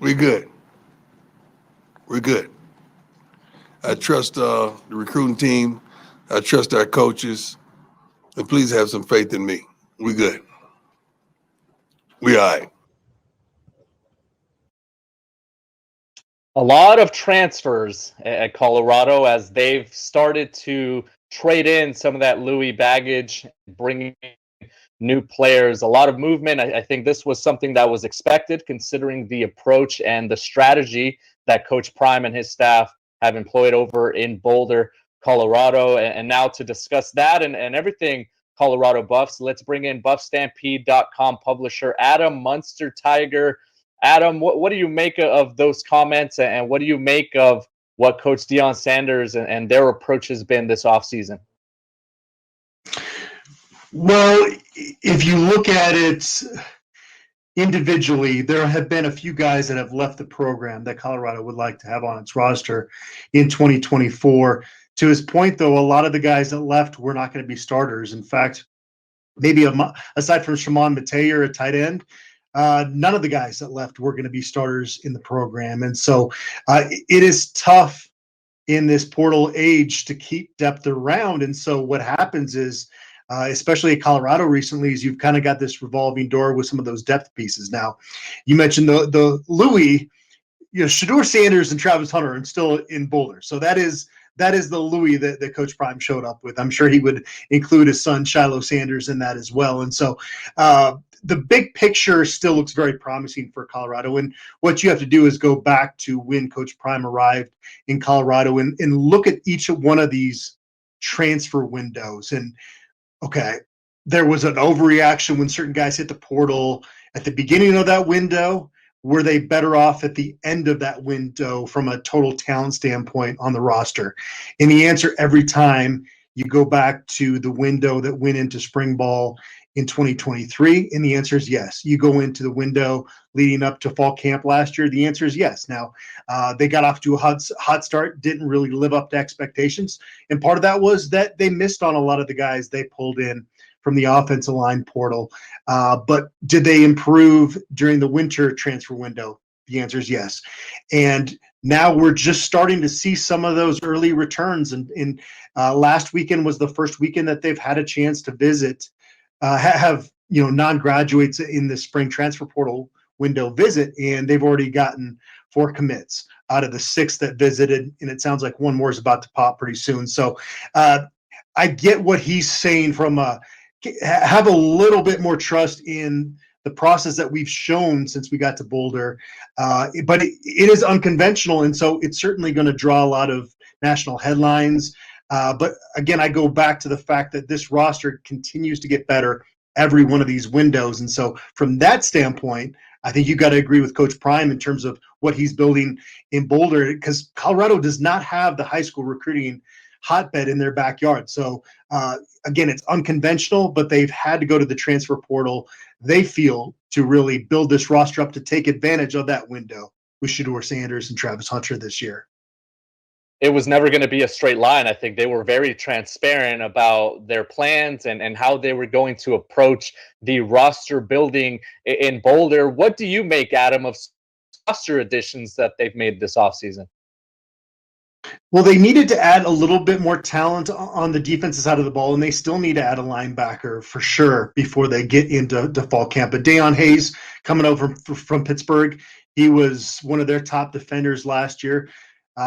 We good. We're good. I trust the recruiting team. I trust our coaches. And please have some faith in me. We good. We all right. A lot of transfers at Colorado as they've started to trade in some of that Louis baggage, bringing new players, a lot of movement. I think this was something that was expected considering the approach and the strategy that Coach Prime and his staff have employed over in Boulder, Colorado. And now to discuss that and everything Colorado Buffs, let's bring in BuffStampede.com publisher Adam Munsterteiger. Adam, what do you make of those comments, and what do you make of what Coach Deion Sanders and their approach has been this offseason? Well, if you look at it individually, there have been a few guys that have left the program that Colorado would like to have on its roster in 2024. To his point, though, a lot of the guys that left were not going to be starters. In fact, maybe aside from Shimon Mateer, a tight end, none of the guys that left were going to be starters in the program. And so it is tough in this portal age to keep depth around. And so what happens is, especially at Colorado recently, is you've kind of got this revolving door with some of those depth pieces. Now, you mentioned the Louis, Shedeur Sanders and Travis Hunter are still in Boulder. So that is the Louis that Coach Prime showed up with. I'm sure he would include his son, Shiloh Sanders, in that as well. And so the big picture still looks very promising for Colorado. And what you have to do is go back to when Coach Prime arrived in Colorado and look at each one of these transfer windows. And, okay, there was an overreaction when certain guys hit the portal at the beginning of that window. Were they better off at the end of that window from a total talent standpoint on the roster? And the answer every time you go back to the window that went into spring ball in 2023, and the answer is yes. You go into the window leading up to fall camp last year, the answer is yes. Now, they got off to a hot start, didn't really live up to expectations, and part of that was that they missed on a lot of the guys they pulled in from the offensive line portal. But did they improve during the winter transfer window? The answer is yes. And now we're just starting to see some of those early returns. And last weekend was the first weekend that they've had a chance to visit, have non-graduates in the spring transfer portal window visit, and they've already gotten 4 commits out of the 6 that visited, and it sounds like one more is about to pop pretty soon. So I get what he's saying from have a little bit more trust in the process that we've shown since we got to Boulder. But it is unconventional, and so it's certainly going to draw a lot of national headlines. But again, I go back to the fact that this roster continues to get better every one of these windows. And so from that standpoint, I think you got to agree with Coach Prime in terms of what he's building in Boulder, because Colorado does not have the high school recruiting hotbed in their backyard. So again, it's unconventional, but they've had to go to the transfer portal, they feel, to really build this roster up to take advantage of that window with Shedeur Sanders and Travis Hunter this year. It was never going to be a straight line. I think they were very transparent about their plans and how they were going to approach the roster building in Boulder. What do you make, Adam, of roster additions that they've made this offseason? Well, they needed to add a little bit more talent on the defensive side of the ball, and they still need to add a linebacker for sure before they get into fall camp. But Deion Hayes, coming over from Pittsburgh, he was one of their top defenders last year.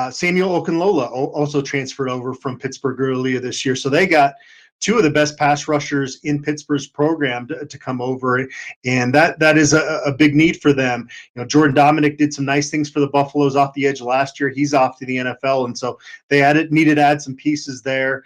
Samuel Okunlola also transferred over from Pittsburgh earlier this year. So they got 2 of the best pass rushers in Pittsburgh's program to come over, and that is a big need for them. Jordan Dominic did some nice things for the Buffaloes off the edge last year. He's off to the NFL, and so they needed to add some pieces there.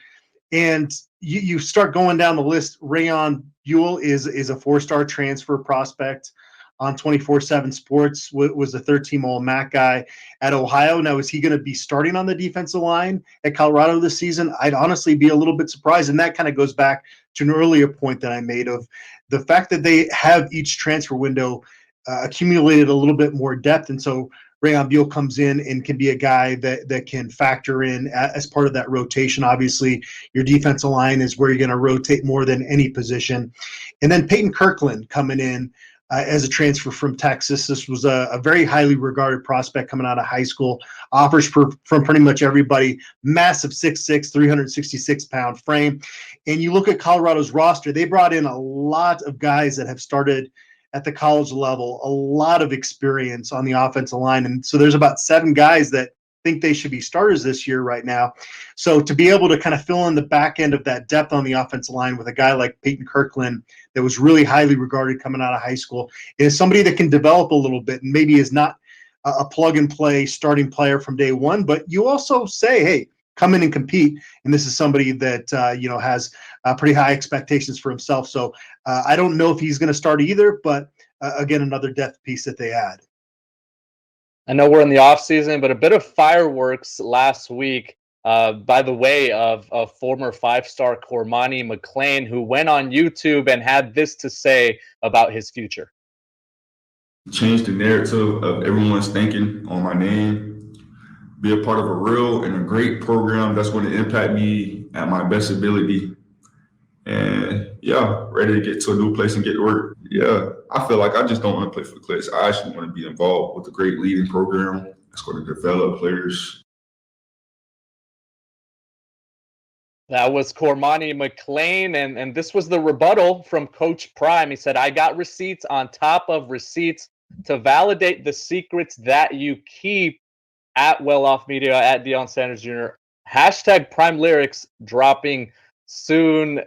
And you start going down the list. Rayon Buell is a 4-star transfer prospect on 24/7 Sports, was a third-team All-MAC guy at Ohio. Now, is he going to be starting on the defensive line at Colorado this season? I'd honestly be a little bit surprised, and that kind of goes back to an earlier point that I made of the fact that they have each transfer window accumulated a little bit more depth, and so Rayon Buell comes in and can be a guy that can factor in as part of that rotation. Obviously, your defensive line is where you're going to rotate more than any position. And then Peyton Kirkland coming in, as a transfer from Texas. This was a very highly regarded prospect coming out of high school. Offers from pretty much everybody. Massive 6'6", 366-pound frame. And you look at Colorado's roster, they brought in a lot of guys that have started at the college level, a lot of experience on the offensive line. And so there's about 7 guys that think they should be starters this year right now. So to be able to kind of fill in the back end of that depth on the offensive line with a guy like Peyton Kirkland that was really highly regarded coming out of high school is somebody that can develop a little bit and maybe is not a plug-and-play starting player from day one, but you also say, hey, come in and compete. And this is somebody that, has pretty high expectations for himself. So I don't know if he's going to start either, but again, another depth piece that they add. I know we're in the off season, but a bit of fireworks last week by the way of former 5-star Cormani McClain, who went on YouTube and had this to say about his future. Change the narrative of everyone's thinking on my name, be a part of a real and a great program that's going to impact me at my best ability. And yeah, ready to get to a new place and get to work. Yeah, I feel like I just don't want to play for the Clicks. I actually want to be involved with a great leading program that's going to develop players. That was Cormani McClain, and this was the rebuttal from Coach Prime. He said, I got receipts on top of receipts to validate the secrets that you keep at Well Off Media, at Deion Sanders Jr. Hashtag Prime Lyrics dropping soon.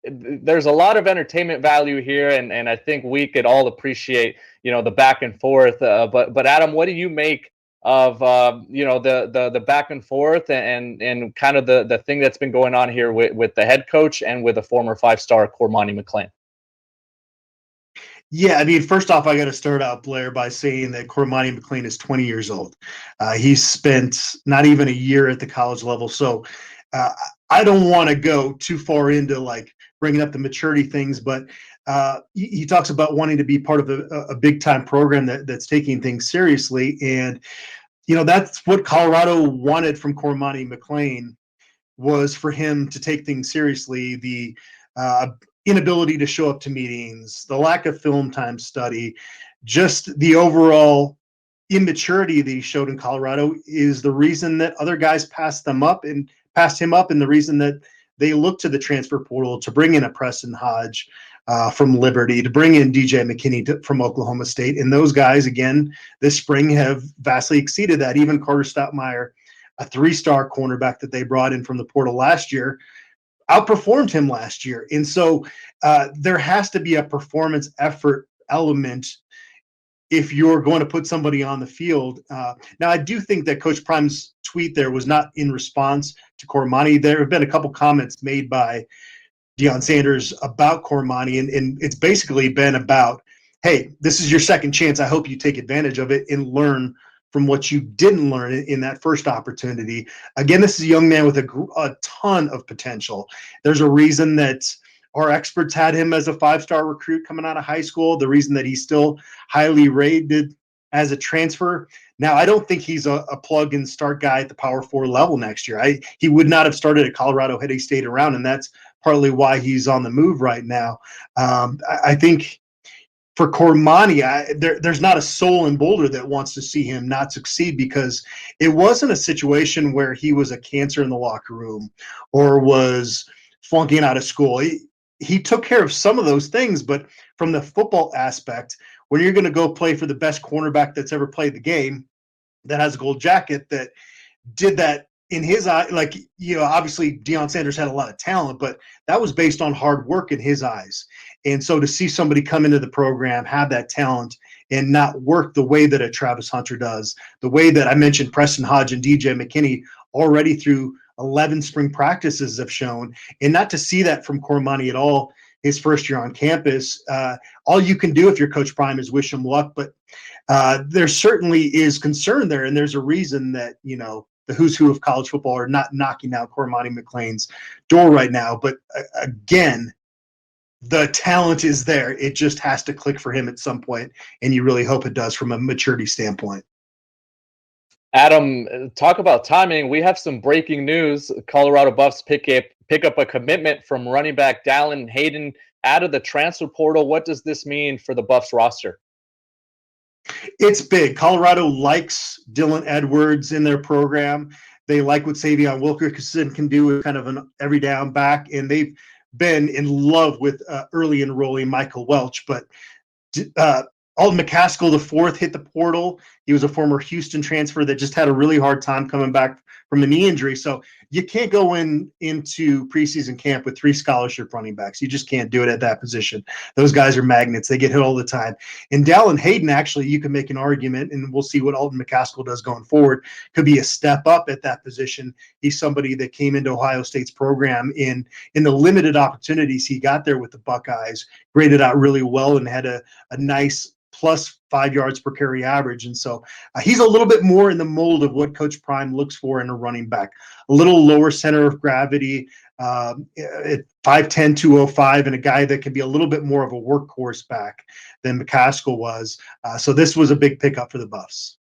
There's a lot of entertainment value here, and I think we could all appreciate, the back and forth. But Adam, what do you make of the back and forth and kind of the thing that's been going on here with the head coach and with a former 5-star Cormani McClain? Yeah, I mean, first off, I got to start out, Blair, by saying that Cormani McClain is 20 years old. He's spent not even a year at the college level. So I don't want to go too far into like bringing up the maturity things, but he talks about wanting to be part of a big time program that's taking things seriously. And, that's what Colorado wanted from Cormani McClain, was for him to take things seriously. The inability to show up to meetings, the lack of film time study, just the overall immaturity that he showed in Colorado is the reason that other guys passed him up, and the reason that they looked to the transfer portal to bring in a Preston Hodge from Liberty, to bring in DJ McKinney from Oklahoma State. And those guys, again, this spring have vastly exceeded that. Even Carter Stoutmeyer, a 3-star cornerback that they brought in from the portal last year, outperformed him last year. And so there has to be a performance effort element if you're going to put somebody on the field. Now, I do think that Coach Prime's tweet there was not in response to Cormani. There have been a couple comments made by Deion Sanders about Cormani, and it's basically been about, hey, this is your second chance. I hope you take advantage of it and learn from what you didn't learn in that first opportunity. Again, this is a young man with a ton of potential. There's a reason that our experts had him as a 5-star recruit coming out of high school, the reason that he's still highly rated as a transfer. Now, I don't think he's a plug-and-start guy at the Power 4 level next year. He would not have started at Colorado had he stayed around, and that's partly why he's on the move right now. I think for Cormani, there's not a soul in Boulder that wants to see him not succeed, because it wasn't a situation where he was a cancer in the locker room or was flunking out of school. He took care of some of those things, but from the football aspect, when you're going to go play for the best cornerback that's ever played the game, that has a gold jacket, that did that in his eye, obviously Deion Sanders had a lot of talent, but that was based on hard work in his eyes. And so to see somebody come into the program, have that talent, and not work the way that a Travis Hunter does, the way that I mentioned Preston Hodge and DJ McKinney already through 11 spring practices have shown, and not to see that from Cormani at all his first year on campus. All you can do if you're Coach Prime is wish him luck, but there certainly is concern there, and there's a reason that, the who's who of college football are not knocking out Cormani McClain's door right now. But again, the talent is there. It just has to click for him at some point, and you really hope it does from a maturity standpoint. Adam, talk about timing. We have some breaking news. Colorado Buffs pick up a commitment from running back Dallin Hayden out of the transfer portal. What does this mean for the Buffs roster? It's big. Colorado likes Dylan Edwards in their program. They like what Savion Wilkerson can do with kind of an every down back, and they've been in love with early enrollee Michael Welch. But Alden McCaskill IV hit the portal. He was a former Houston transfer that just had a really hard time coming back from a knee injury. So you can't go into preseason camp with 3 scholarship running backs. You just can't do it at that position. Those guys are magnets. They get hit all the time. And Dallin Hayden, actually, you can make an argument, and we'll see what Alden McCaskill does going forward, could be a step up at that position. He's somebody that came into Ohio State's program in the limited opportunities he got there with the Buckeyes, graded out really well and had a nice plus 5 yards per carry average. And so he's a little bit more in the mold of what Coach Prime looks for in a running back, a little lower center of gravity at 5'10", 205, and a guy that can be a little bit more of a workhorse back than McCaskill was. So this was a big pickup for the Buffs.